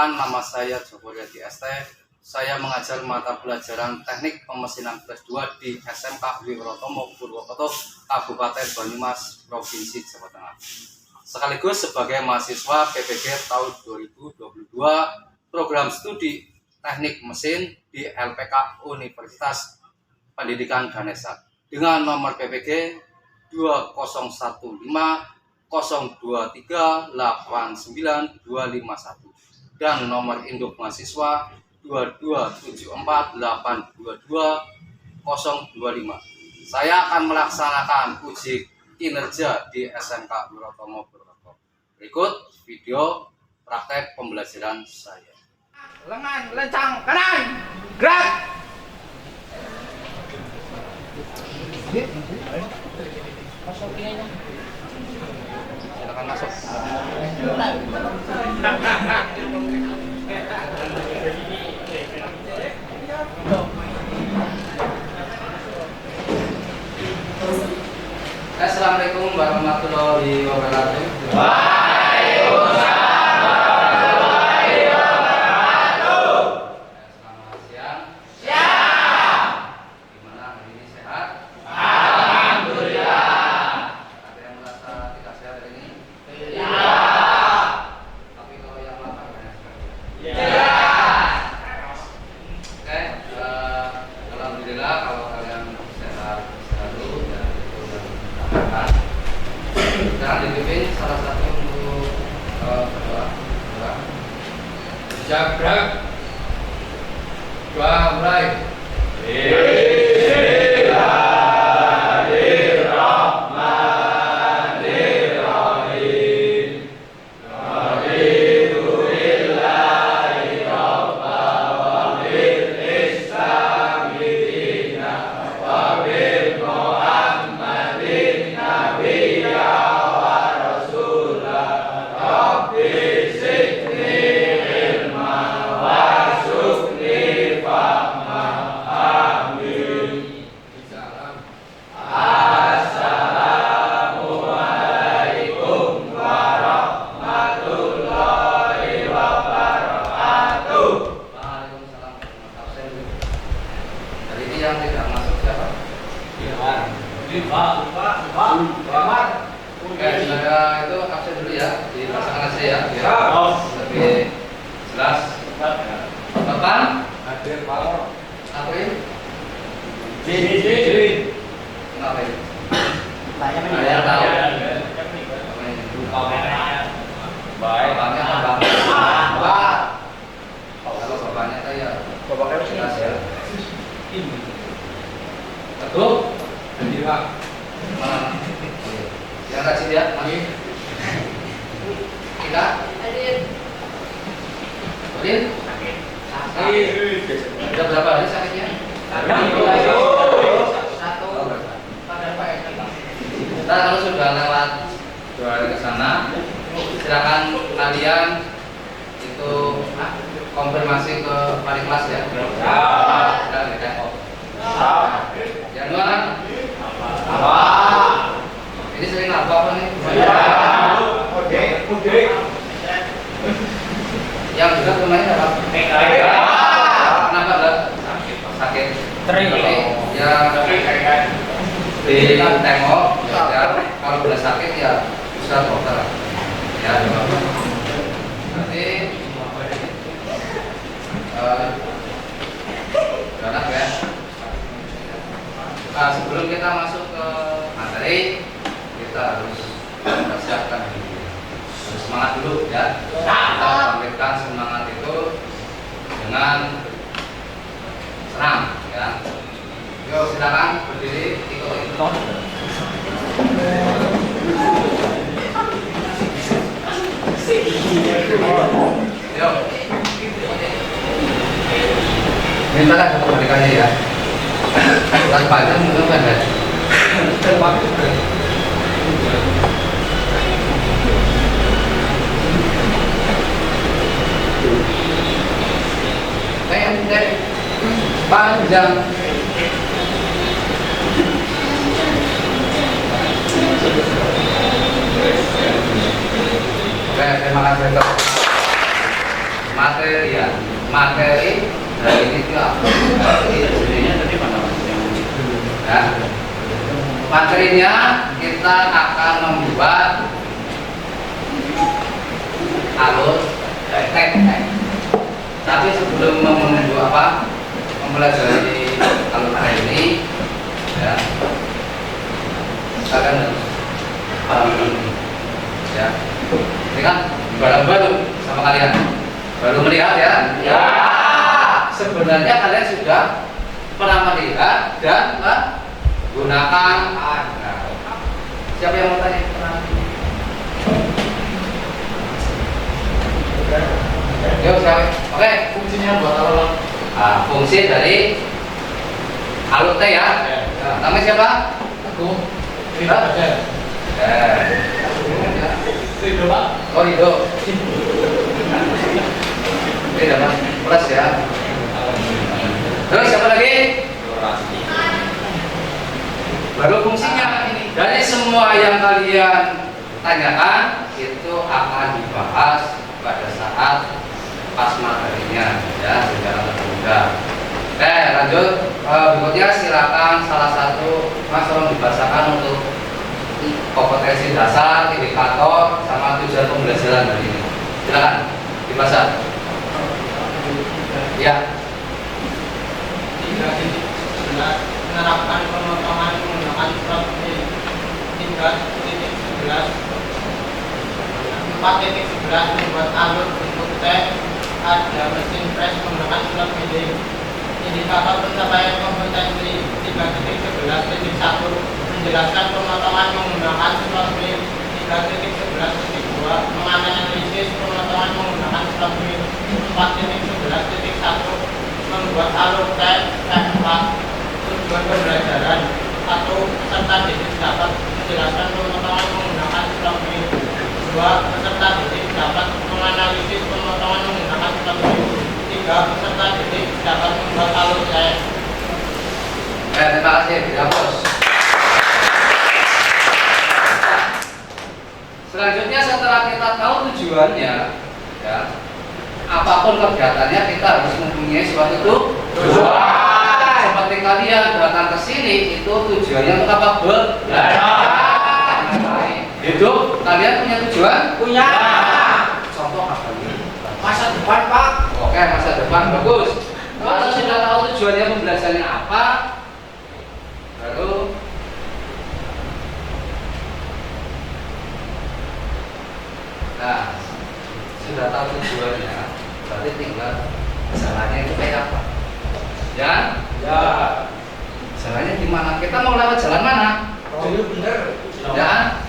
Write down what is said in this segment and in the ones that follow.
Perkenalkan, nama saya Joko Riyadi ST. Saya mengajar mata pelajaran Teknik Pemesinan kelas 2 di SMK Wirotomo Purwokerto, Kabupaten Banyumas, Provinsi Jawa Tengah. Sekaligus sebagai mahasiswa PPG tahun 2022 program studi Teknik Mesin di LPK Universitas Pendidikan Ganesha dengan nomor PPG 201502389251 dan nomor induk mahasiswa 22748222025. Saya akan melaksanakan uji kinerja di SMK Wirotomo Purwokerto. Berikut video praktek pembelajaran saya. Lengan, lencang, kanan, gerak. Silakan masuk. Assalamualaikum warahmatullahi wabarakatuh. Alhamdulillah kalau kalian sehat selalu dan itu dan jangan dipimpin salah satu untuk berdoa. Jabrak doa mulai. Yang tidak masuk siapa? Oke, saya itu absen dulu ya di pasangan C ya. Lebih jelas. Bapak? Hadir Pak. Aprin? Kenapa ini? Saya tahu. Baik. Bapaknya apa? Bapak. Kalau bapaknya saya. Bapaknya jelas ya. Betul? Hadir Pak. Mana? Yang rajin ya, Mami. Kita? Hadir. Hadir? Sakit. Sudah berapa hari sakitnya? Satu. Nah, kalau sudah lewat 2 hari ke sana, silakan kalian itu konfirmasi ke wali kelas ya. Yang dua kan? Apa? Ini sering apa nih? Oke. Yang juga kemarin apa? Kenapa enggak? Sakit. Ya. Di tengok. Ya. Kalau udah sakit ya bisa dokter. Ya. Nanti. Udah ya. Nah, sebelum kita masuk ke materi, kita harus mempersiapkan diri. Harus semangat dulu ya. Kita tampilkan semangat itu dengan senang ya. Yuk silakan berdiri, ikut. Yuk. Minta satu kali ya. Las panjang itu kan ada. Pendek, panjang. Oke, terima kasih. materi dari ini itu apa? Jadinya tadi mana Mas? Ya. Materinya kita akan membuat alur teknik. Tapi sebelum mempelajari alur ini, ya, kita kan harus paham ini. Ya, ini kan barang baru sama kalian, baru melihat ya. Ya. Sebenarnya kalian sudah pernah melihat dan menggunakan. Nah, siapa yang mau tanya? Yuk, siapa? Oke. Fungsinya buat apa? Nah, fungsi dari alur T ya. Nah, namanya siapa? Aku. Tidak ada. Ridho Pak. Oh, Ridho. Ini dapat plus ya. Terus siapa lagi? Baru fungsinya ini. Dari semua yang kalian tanyakan itu akan dibahas pada saat pas materinya ya, secara terbuka. Oke, lanjut. Berikutnya silakan salah satu Mas tolong dibacakan untuk kompetensi dasar, indikator, sama tujuan pembelajaran hari ini. Silakan dibaca. Ya. 3.11 menerapkan pemotongan menggunakan surat 3.11 4.11 membuat alur bentuk T ada mesin press menggunakan surat media. Indikator pencapaian kompetensi 3.11.1 menjelaskan pemotongan menggunakan surat B. 3.11.2 menganalisis pemotongan menggunakan surat B. 4.11.1 membuat alur T. 4 tujuan pembelajaran. 1. Peserta didik dapat menjelaskan pemotongan menggunakan surat B. 2. Peserta didik dapat menganalisis pemotongan menggunakan surat B. 3. Peserta didik dapat membuat alur T. Terima kasih, dihapus. Selanjutnya setelah kita tahu tujuannya, ya, apapun kegiatannya kita harus mempunyai suatu tujuan. Seperti kalian datang ke sini itu tujuannya untuk apa? Belajar. Hidup kalian punya tujuan? Punya. Contoh apa ini? Masa depan Pak. Oke, masa depan bagus. Kalau sudah tahu tujuannya pembelajarannya apa, baru nah, sudah tahu tujuannya, berarti tinggal jalannya itu kayak apa? Ya? Ya. Jalannya gimana? Kita mau lewat jalan mana? Jadi bener. Ya?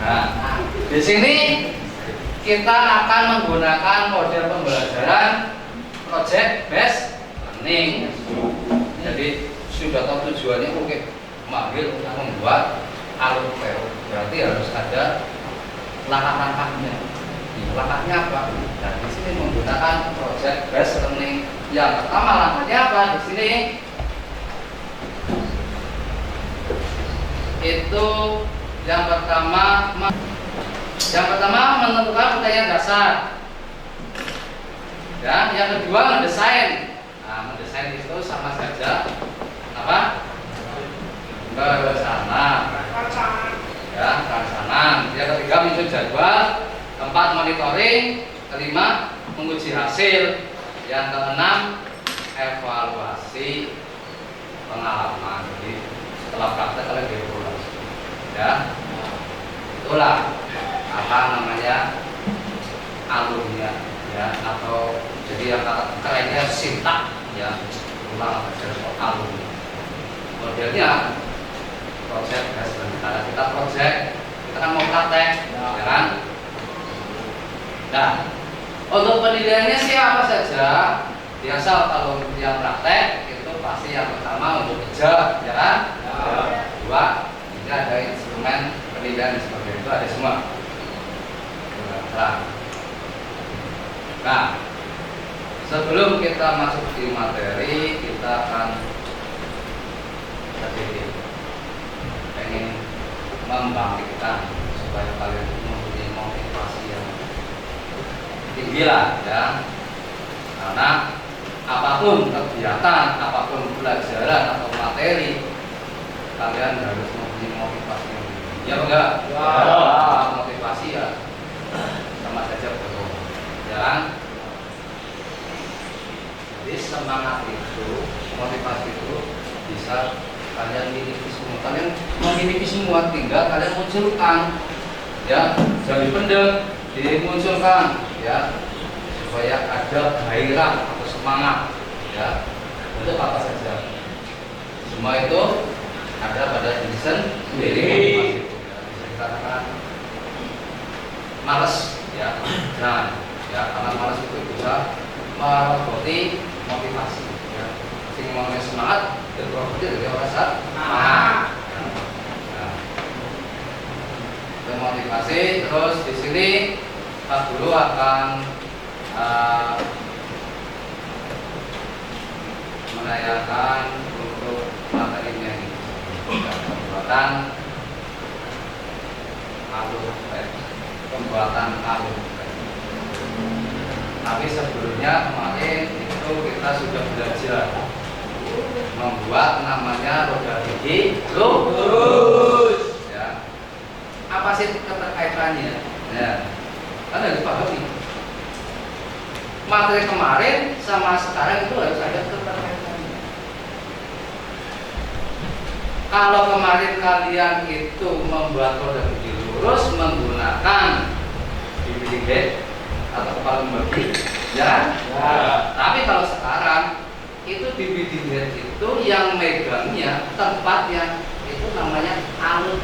Nah, di sini kita akan menggunakan model pembelajaran project based learning. Jadi sudah tahu tujuannya, oke, manggil untuk membuat alur PO. Berarti harus ada langkah-langkahnya. Langkahnya apa? Nah, di sini menggunakan project based learning. Yang pertama langkahnya apa? Di sini itu yang pertama menentukan pertanyaan dasar. Ya, yang kedua mendesain. Nah, mendesain itu sama saja apa? Berencana. Ya, perencanaan. Yang ketiga menyusun jadwal. Keempat monitoring. Kelima menguji hasil. Yang keenam evaluasi pengalaman. Jadi setelah praktek kalian dievaluasi. Ya, itulah apa namanya alurnya, ya, atau jadi yang kerennya sintak, ya, ulang belajar soal alurnya. Modelnya project, ya, sebenarnya kita project, kita kan mau praktek, ya kan? Nah, untuk penilaiannya sih apa saja? Biasa kalau yang praktek itu pasti yang pertama untuk kerja, ya kan? Dua, ini ada instrumen penilaian seperti itu, ada semua. Nah, sebelum kita masuk di materi, kita akan sedikit ingin membangkitkan supaya kalian mempunyai motivasi yang tinggi lah, ya. Karena apapun kegiatan, apapun pelajaran atau materi, kalian harus mempunyai motivasi. Ya enggak? Ya. Motivasi ya sama saja bohong. Ya kan? Jadi semangat itu, motivasi itu bisa kalian miliki semua. Kalian memiliki semua, tinggal kalian munculkan. Ya, jangan dipendam, dimunculkan. Ya, supaya ada gairah atau semangat. Ya, untuk apa saja. Semua itu ada pada diri sendiri. Motivasi itu ya. Bisa dikatakan malas, ya, nah, ya, karena malas itu bisa meroboti motivasi, ya, sehingga mengenai semangat teroboti dari rasa semangat. Nah, itu motivasi. Terus di sini Pak Guru akan menanyakan untuk materinya ini, pembuatan alur pembuatan alur. Tapi sebelumnya kemarin itu kita sudah belajar membuat namanya roda gigi lurus. Ya. Apa sih keterkaitannya? Ya, kan harus pahami. Materi kemarin sama sekarang itu harus ada keterkaitannya. Kalau kemarin kalian itu membuat roda gigi lurus menggunakan bimbing head atau kepala membagi, ya. Tapi kalau sekarang itu bimbing head itu yang megangnya tempatnya itu namanya alur.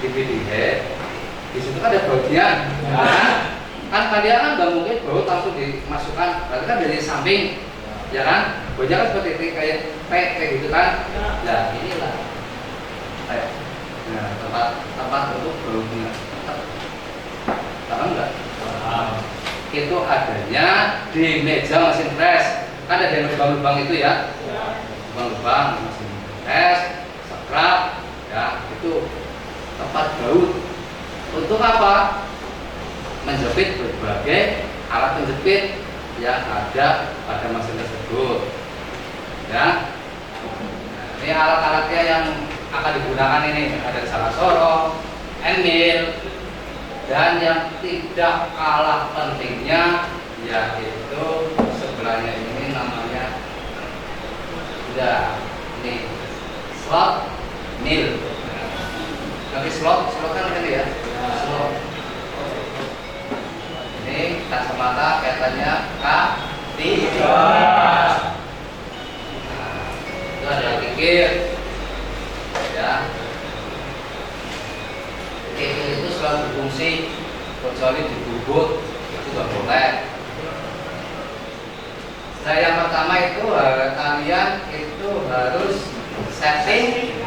Bimbing head di situ ada bagian, kan kalian kan nggak mungkin baut langsung dimasukkan, berarti kan dari samping, ya kan? Bautnya kan seperti ini kayak kayak gitu kan? Ya inilah. Nah, tempat untuk bautnya. Paham nggak? Itu adanya di meja mesin press. Kan ada yang lubang-lubang itu ya, lubang-lubang mesin press, scrap, ya itu tempat baut. Untuk apa? Menjepit berbagai alat penjepit yang ada pada mesin tersebut. Ya, nah, ini alat-alatnya yang akan digunakan ini ada salah sorong, endmill, dan yang tidak kalah pentingnya yaitu sebelahnya ini namanya ini slot mill. Nanti slot kan ini ya, slot. Ini kacamata kaitannya K3. Nah, itu ada kikir. Ya, kikir itu selalu berfungsi kecuali dibubut itu nggak boleh. Nah, yang pertama itu kalian itu harus setting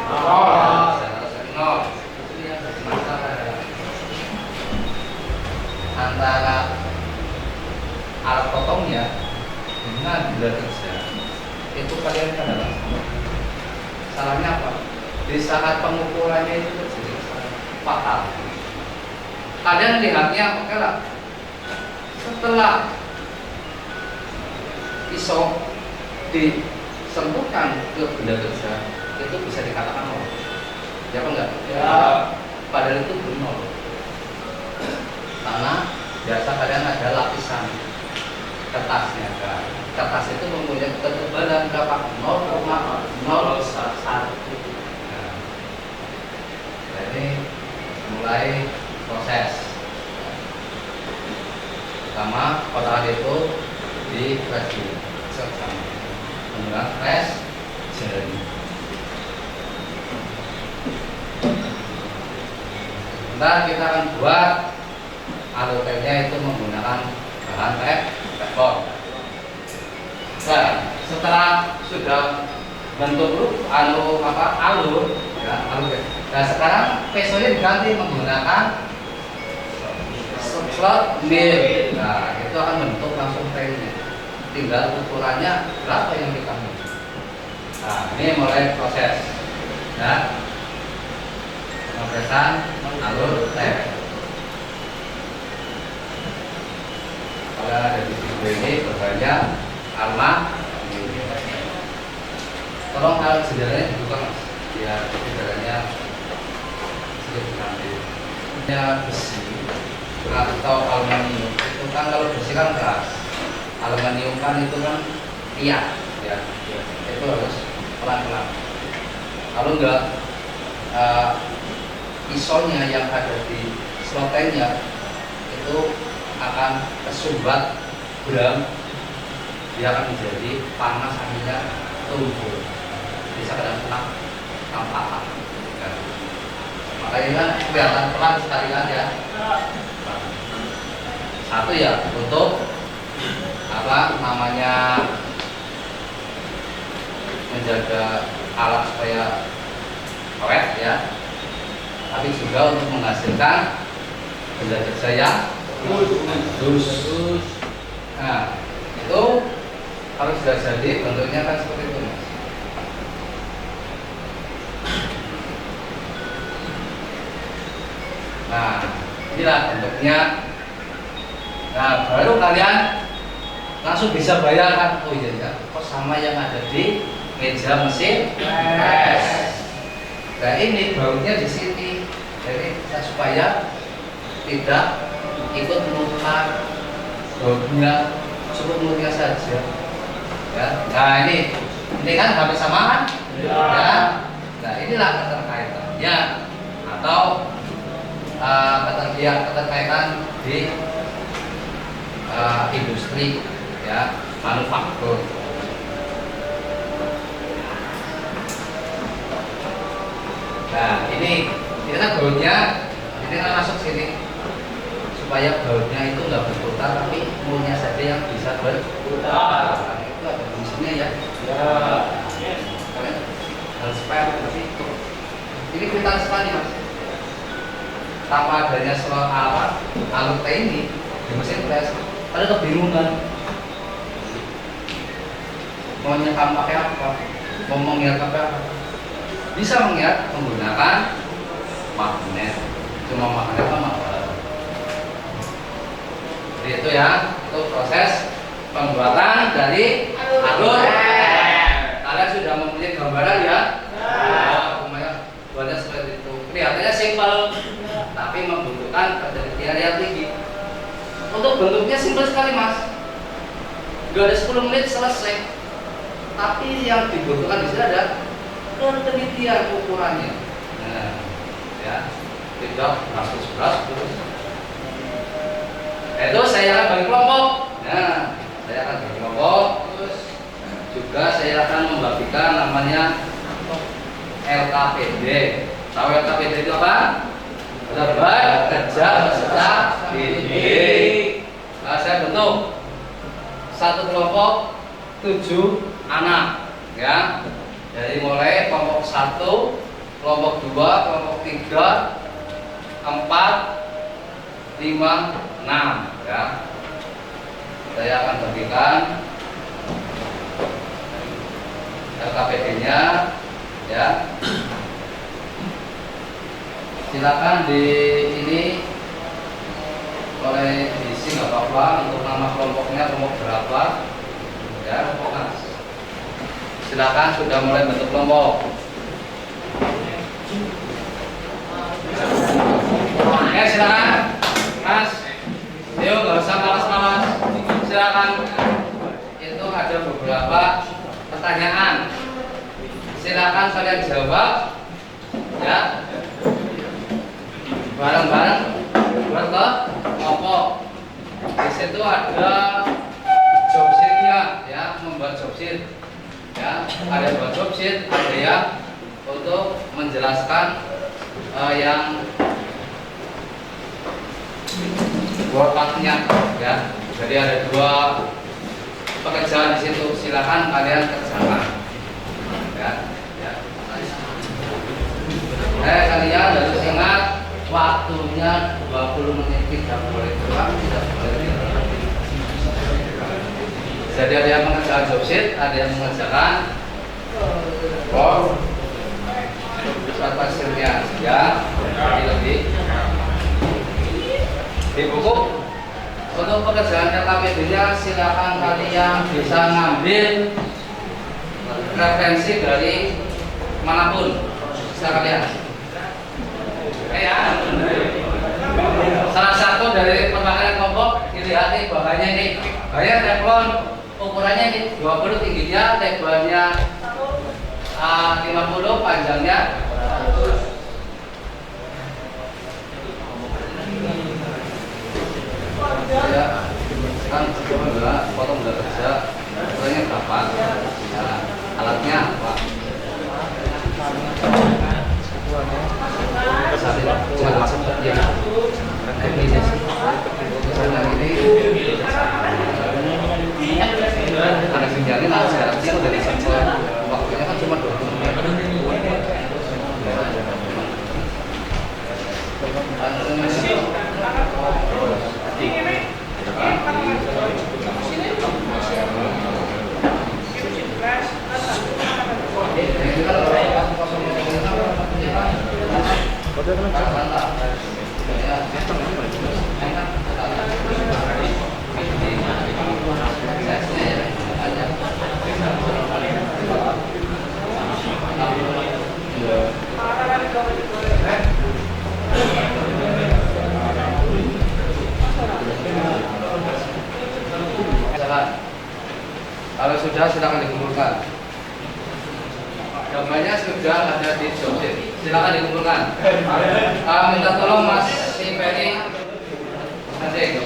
nol. Ini yang masalah antara alat potongnya dengan bila kerja itu kalian kadang salahnya apa? Di saat pengukurannya itu terjadi fatal. Kalian lihatnya oke lah. Setelah pisau disentuhkan ke benda kerja itu bisa dikatakan nol. Ya apa enggak? Ya. Padahal itu belum nol. Karena biasa kalian ada lapisan kertasnya kan. Kertas itu mempunyai ketebalan berapa? 0,01. Ini mulai proses. Pertama kotak itu di press sama menggunakan press jari. Ntar kita akan buat alurnya itu menggunakan bahan teflon. Nah, setelah sudah bentuk alur ya, alur. Nah, sekarang pesonya diganti menggunakan slot mill. Nah, itu akan bentuk langsung frame-nya. Tinggal ukurannya berapa yang kita mau. Nah, ini mulai proses. Ya. Pemrosesan alur tef. ini berbanyak alma. Tolong alat sejarahnya dibuka mas, biar sejarahnya sedikit nanti. Besi atau aluminium itu kan kalau besi kan keras, aluminium kan itu kan liat ya, itu harus pelan-pelan. Kalau enggak isonya yang ada di slotennya itu akan kesumbat beram, dia akan menjadi panas, akhirnya tumpul, bisa kena tampakan. Makanya kan kelihatan pelan sekali kan ya. Satu ya untuk apa namanya menjaga alat supaya awet ya, tapi juga untuk menghasilkan benda kerja yang lurus. Nah itu harus sudah jadi bentuknya kan seperti itu mas. Nah inilah bentuknya. Nah baru kalian langsung bisa bayangkan, oh iya ya, kok sama yang ada di meja mesin press. Nah ini bautnya di sini, jadi supaya tidak ikut melukat bautnya, cukup mulutnya saja. Ya. Nah ini kan hampir sama kan? Ya. Nah inilah keterkaitannya atau keterkaitan di industri ya, manufaktur. Nah ini kan bautnya, ini kan masuk sini supaya bautnya itu nggak berputar, tapi mulutnya saja yang bisa berputar. Nah, itu ada fungsinya ya. Kalian harus spare seperti itu. Ini pintar sekali mas. Tanpa adanya soal alat ini di mesin press, ada kebingungan. Mau nyekam pakai apa? Mau mengikat pakai apa? Bisa mengikat menggunakan magnet. Cuma magnet kan mahal. Jadi itu ya, itu proses pembuatan dari alur. Kalian sudah mempunyai gambaran ya? Lumayan buatnya seperti itu. Kelihatannya simpel, tapi membutuhkan ketelitian yang tinggi. Untuk bentuknya simpel sekali mas. Gak ada 10 menit selesai. Tapi yang dibutuhkan di sini ada ketelitian ukurannya. Nah, ya, tidak beras terus. Itu saya akan bagi kelompok. Nah, saya akan bagi kelompok. Terus juga saya akan membagikan namanya LKPD. Tahu LKPD itu apa? Lebar kerja peserta didik. Nah, saya bentuk satu kelompok 7 anak ya, dari mulai kelompok 1, kelompok 2, kelompok 3, 4, 5, 6 ya. Saya akan bagikan LKPD nya ya. Silakan di ini boleh diisi nggak apa-apa, untuk nama kelompoknya kelompok berapa ya, kelompok mas. Silakan sudah mulai bentuk kelompok. Ya silakan, mas. Yuk nggak usah malas-malas. Silakan. Itu ada beberapa pertanyaan. Silakan kalian jawab, ya. Bareng-bareng buat ke kelompok. Di situ ada job sheet-nya, ya, membuat job sheet. Ya, ada buat job sheet, ada yang untuk menjelaskan yang work-nya ya. Jadi ada 2 pekerjaan di situ, silakan kalian kerjakan. Ya, ya. Kalian harus ingat waktunya 20 menit, tidak boleh kurang, tidak boleh lebih. Jadi ada yang mengerjakan job sheet, ada yang mengerjakan work hasilnya ya. Lebih di buku Untuk pekerjaan LKPD-nya silakan kalian bisa ngambil referensi dari manapun, silakan lihat. Ya. Salah satu dari pemakaian kelompok dilihat nih bahannya ini. Bayar teflon ukurannya ini 20 tingginya, lebarnya 50, panjangnya ya kan coba potong udah kerja ukurannya berapa ya, alatnya apa cuma masuk ya ini ada sinyalnya nah sekarang udah disemprot waktunya kan cuma 20 menit kalau sudah silakan dikumpulkan. Gambarnya sudah ada di joksit, silakan dikumpulkan. Minta tolong Mas si Ferry nanti.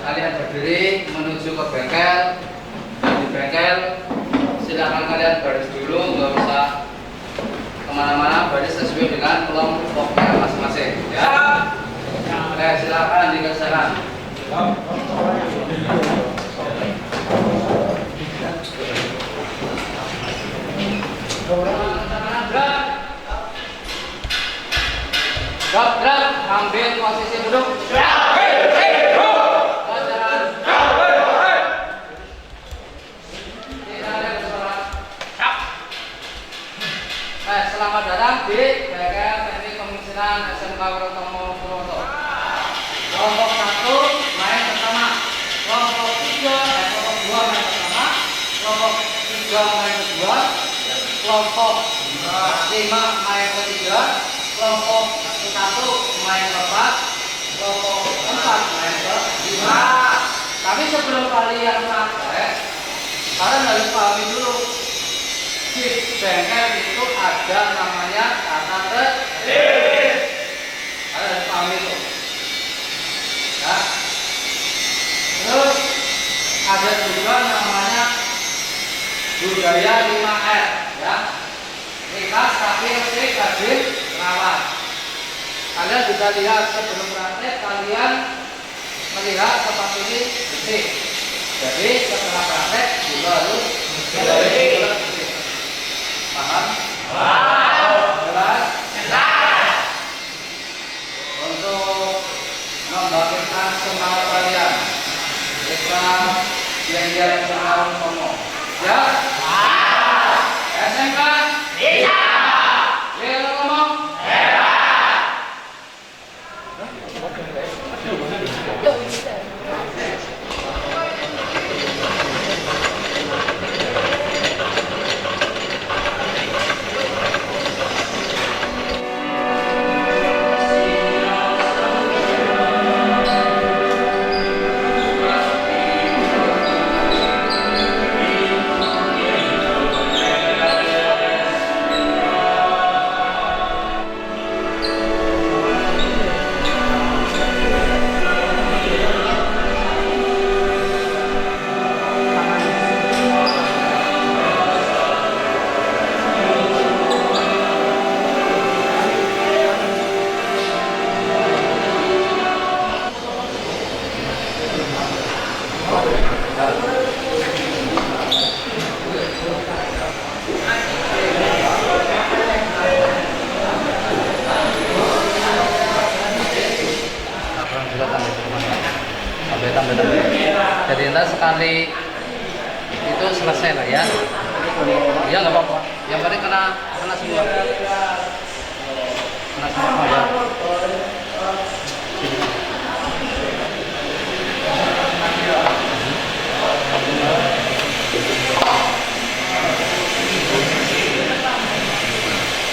Kalian berdiri menuju ke bengkel. Di bengkel silakan kalian baris dulu, nggak usah kemana-mana, baris sesuai dengan kelompoknya masing-masing ya. Oke, silakan dikerjakan. Gerak, ambil posisi duduk. Selamat datang di bengkel teknik pemisinan SMK Wirotomo Purwokerto. Kelompok 1 main pertama, kelompok 2 main pertama, kelompok 3 main kedua, kelompok 5 main ketiga, kelompok 1 main keempat, kelompok 4 main kelima. Tapi sebelum kalian sampai, kalian harus pahami dulu di bengkel itu ada namanya tata tertib. Kalian harus pahami itu. Ya. Terus ada juga namanya budaya 5R ya. Ikhlas, tapi resik, rajin, rawat. Kalian bisa lihat sebelum praktek, kalian melihat tempat ini bersih. Jadi setelah praktek juga harus bersih. Paham? Jelas? Untuk membangkitkan semangat kalian, kita yang selalu ngomong. Ya? SMK? Bisa! Wil ngomong? tambah. Jadi ntar sekali itu selesai lah ya. Ya nggak apa-apa. Yang penting kena semua. Kena semua ya.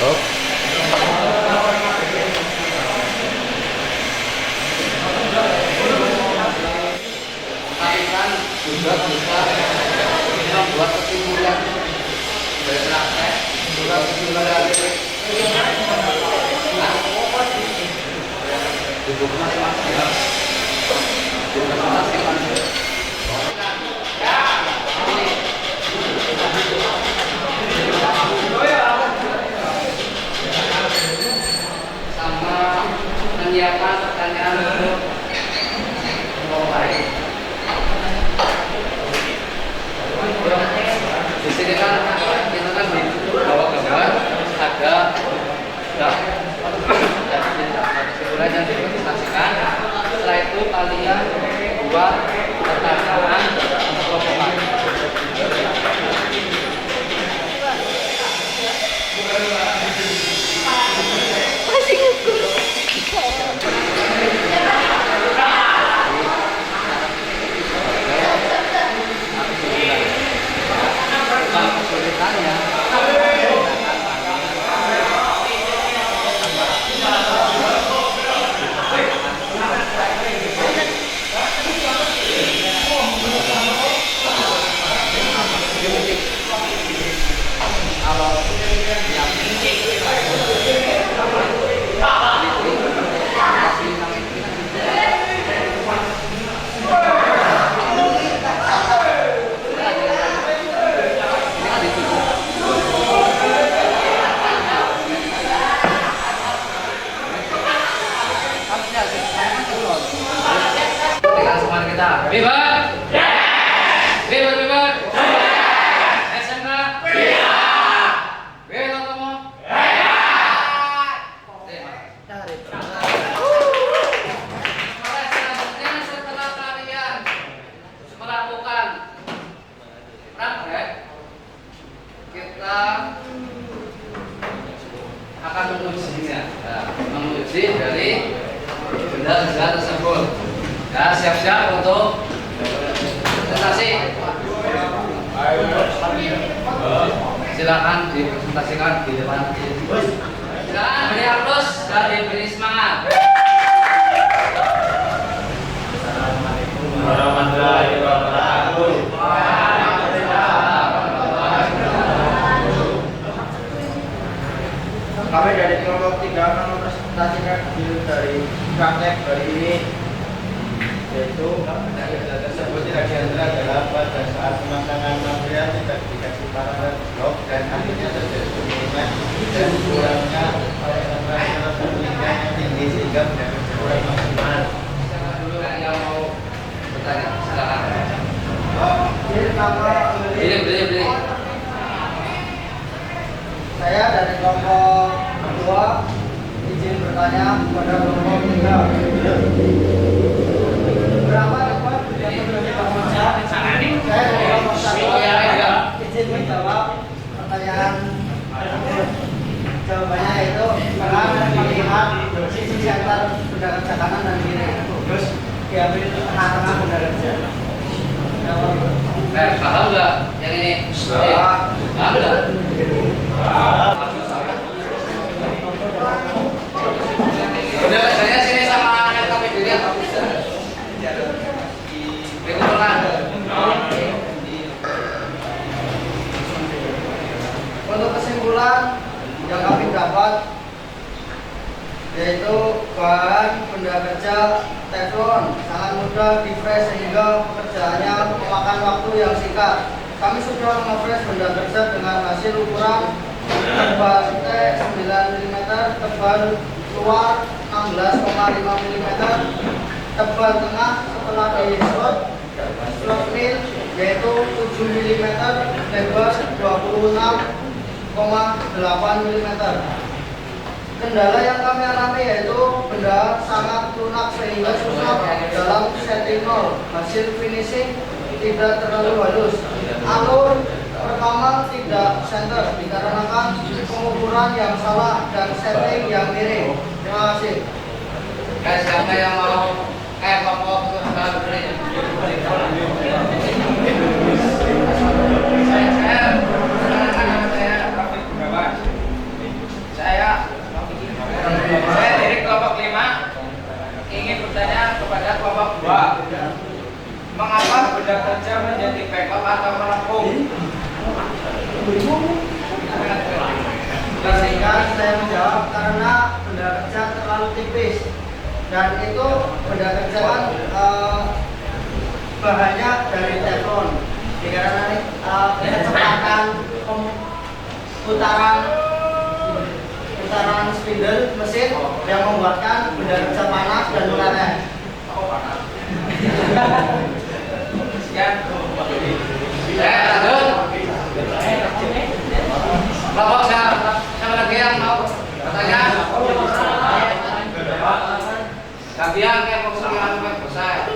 Oh. Kan juga bisa membuat kesimpulan dari praktek, juga kesimpulan dari di buku masing-masing ya. Buku masing-masing kan. Sama menyiapkan pertanyaan untuk mulai. Di sini kan kita kan di bawah gambar ada kesimpulan yang dipresentasikan. Setelah itu kalian buat pertanyaan untuk kelompok. Bebas. Bebas. SMK. Bebas kamu. Selanjutnya setelah kalian melakukan praktek, kita akan mengujinya. Menguji dari benda-benda tersebut. Ya, siap-siap untuk presentasi. Silakan dipresentasikan di depan. Silakan beri aplaus dan diberi semangat. Assalamualaikum warahmatullahi wabarakatuh. Kami dari kelompok 3 akan mempresentasikan hasil dari praktek hari ini, yaitu data tersebut tidak diantara adalah pada saat pemasangan material tidak dikasih parameter blok dan akhirnya terjadi penurunan dan kurangnya parameter penelitian yang tinggi sehingga mendapat ukuran maksimal. Silakan dulu yang mau bertanya. Silakan. Ini nama Beli. saya dari kelompok 2 izin bertanya pada kelompok 3. Berapa dapat yang berani saya dari kelompok 1 izin menjawab pertanyaan tersebut. Jawabannya itu dengan melihat sisi antar benda kerja kanan dan kiri, terus diambil tengah-tengah benda kerja. Paham nggak yang ini? Paham nggak? Udah kerjanya sini sama LKP diri atau bisa? Dikumpulkan. Untuk kesimpulan yang kami dapat, yaitu bahan benda kerja teflon sangat mudah di-fresh sehingga pekerjaannya memakan waktu yang singkat. Kami sudah nge-fresh benda kerja dengan hasil ukuran tebal T 9 mm, tebal luar 16,5 mm, tebal tengah setelah di slot mil yaitu 7 mm, lebar 26,8 mm. Kendala yang kami alami yaitu benda sangat lunak sehingga susah dalam setting nol. Hasil finishing tidak terlalu halus. Alur pertama tidak center dikarenakan pengukuran yang salah dan setting yang miring. Terima kasih. Siapa yang mau pokok saya dari kelompok 5 ingin bertanya kepada kelompok 2, mengapa benda kerja menjadi backup atau melengkung? Izinkan saya menjawab karena benda kerja terlalu tipis dan itu benda kerja kan bahannya dari teflon. Dikarenakan kecepatan putaran spindle mesin yang membuatkan benda kerja panas dan meleleh. Sekian. Lanjut. Kelompok siapa lagi yang mau bertanya? Gantian kayak mau sembilan saya.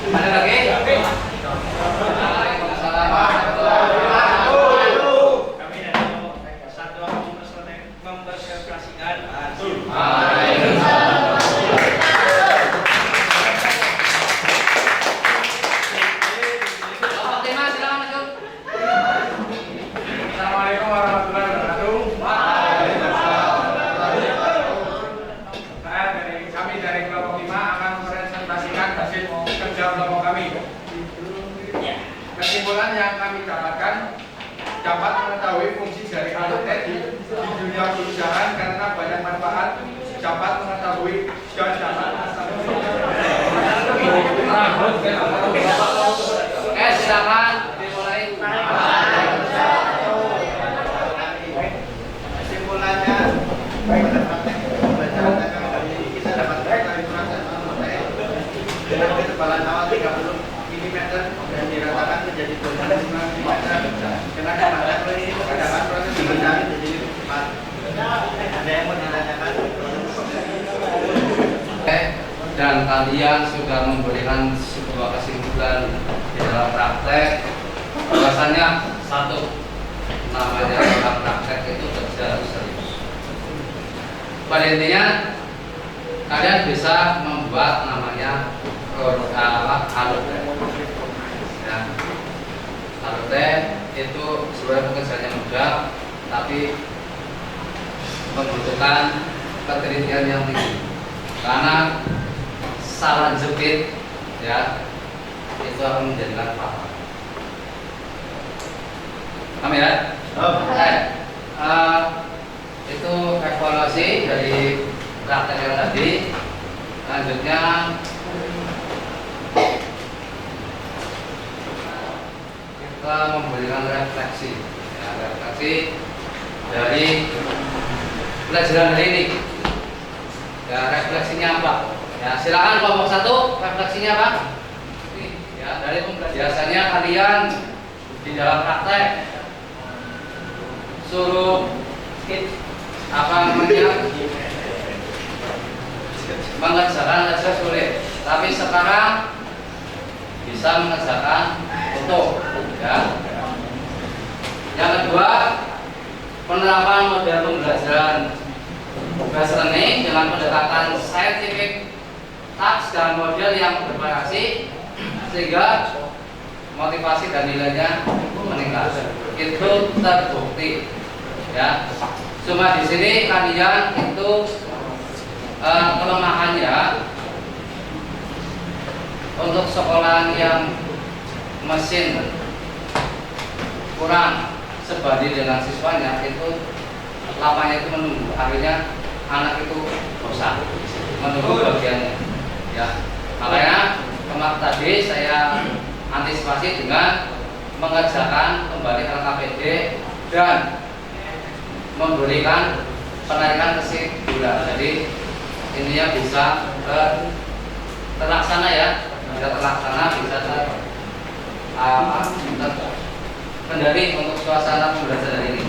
Ada lagi? Waalaikumsalam warahmatullahi wabarakatuh. Kami dari kelompok 1 akan mempresentasikan Kelompok 5 silakan lanjut. Assalamualaikum warahmatullahi wabarakatuh. Kami dari kelompok 5 akan mempresentasikan hasil kerja kelompok kami. Kesimpulan yang kami dapatkan dapat mengetahui fungsi dari alat di dunia perusahaan karena banyak manfaat, dapat mengetahui dan dapat Silakan dimulai. Kesimpulannya, pada praktek pembelajaran dagang kali ini kita dapat mengetahui proses memakai dengan ketebalan awal 30 mm dan diratakan menjadi 25 mm. Kenapa pada kali ini terdapat proses pemecah menjadi lebih cepat? Ada yang mau ditanyakan? Dan kalian sudah memberikan sebuah kesimpulan di dalam praktek bahwasannya satu, namanya dalam praktek itu kerja harus serius. Pada intinya kalian bisa membuat namanya alute. Ya. Alute itu sebenarnya pekerjaannya mudah, tapi membutuhkan ketelitian yang tinggi karena salah jepit ya itu akan menjadikan fatal. Paham ya? Itu evaluasi dari praktek yang tadi. Selanjutnya kita memberikan refleksi ya, refleksi dari pelajaran hari ini. Ya, refleksinya apa? Ya, silakan kelompok 1, refleksinya apa? Ya, dari biasanya kalian di dalam praktek suruh apa namanya mengerjakan saja sulit, tapi sekarang bisa mengerjakan foto. Ya. Yang kedua, penerapan model pembelajaran bahasa learning dengan pendekatan scientific task dan model yang bervariasi sehingga motivasi dan nilainya meningkat. Itu terbukti. Ya. Cuma di sini kalian itu kelemahannya untuk sekolah yang mesin kurang sebanding dengan siswanya itu lapangnya itu menunggu, akhirnya anak itu bosan menunggu bagiannya. Ya, makanya kemarin tadi saya antisipasi dengan mengerjakan kembali LKPD dan memberikan penarikan kesimpulan. Jadi intinya bisa terlaksana ya, bisa terlaksana, bisa terkendali untuk suasana pembelajaran ini.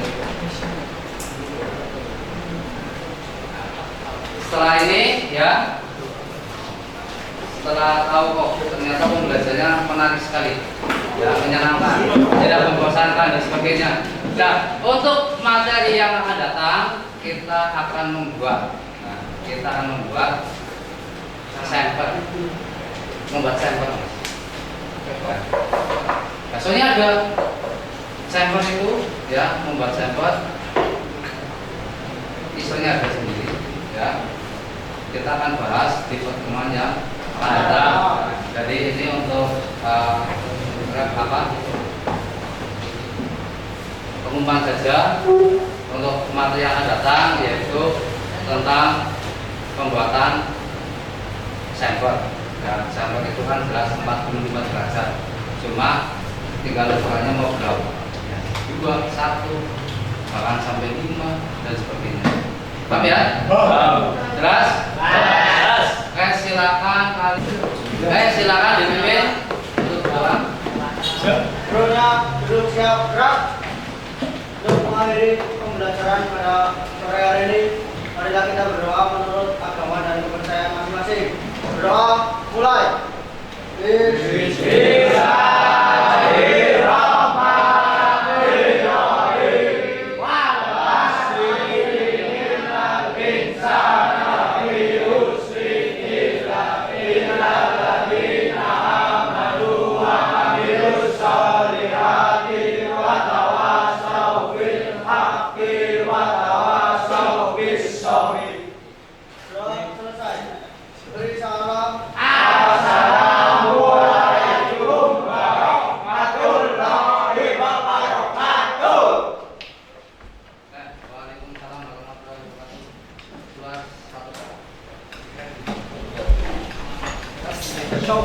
Setelah ini ya setelah tahu kok ternyata pembelajarannya menarik sekali, ya menyenangkan, tidak membosankan dan sebagainya. Nah, untuk materi yang akan datang kita akan membuat sampel, membuat sampel. Nah, soalnya ada sampel itu, ya membuat sampel. Isinya ada sendiri, ya. Kita akan bahas di pertemuan yang akan datang. Jadi ini untuk pengumuman saja untuk materi yang akan datang, yaitu tentang pembuatan sampel. Dan sampel itu kan jelas 45 derajat. Cuma tinggal ukurannya mau berapa? 2, 1, bahkan sampai 5 dan sebagainya. Paham ya? Jelas? Jelas. Silakan dipimpin untuk orang. Seluruhnya duduk siap gerak untuk mengakhiri pembelajaran pada sore hari ini. Marilah kita berdoa menurut agama dan kepercayaan masing-masing. Berdoa mulai. Doa selesai. Beri salam. Waalaikumsalam warahmatullahi wabarakatuh. Keluar satu. Show.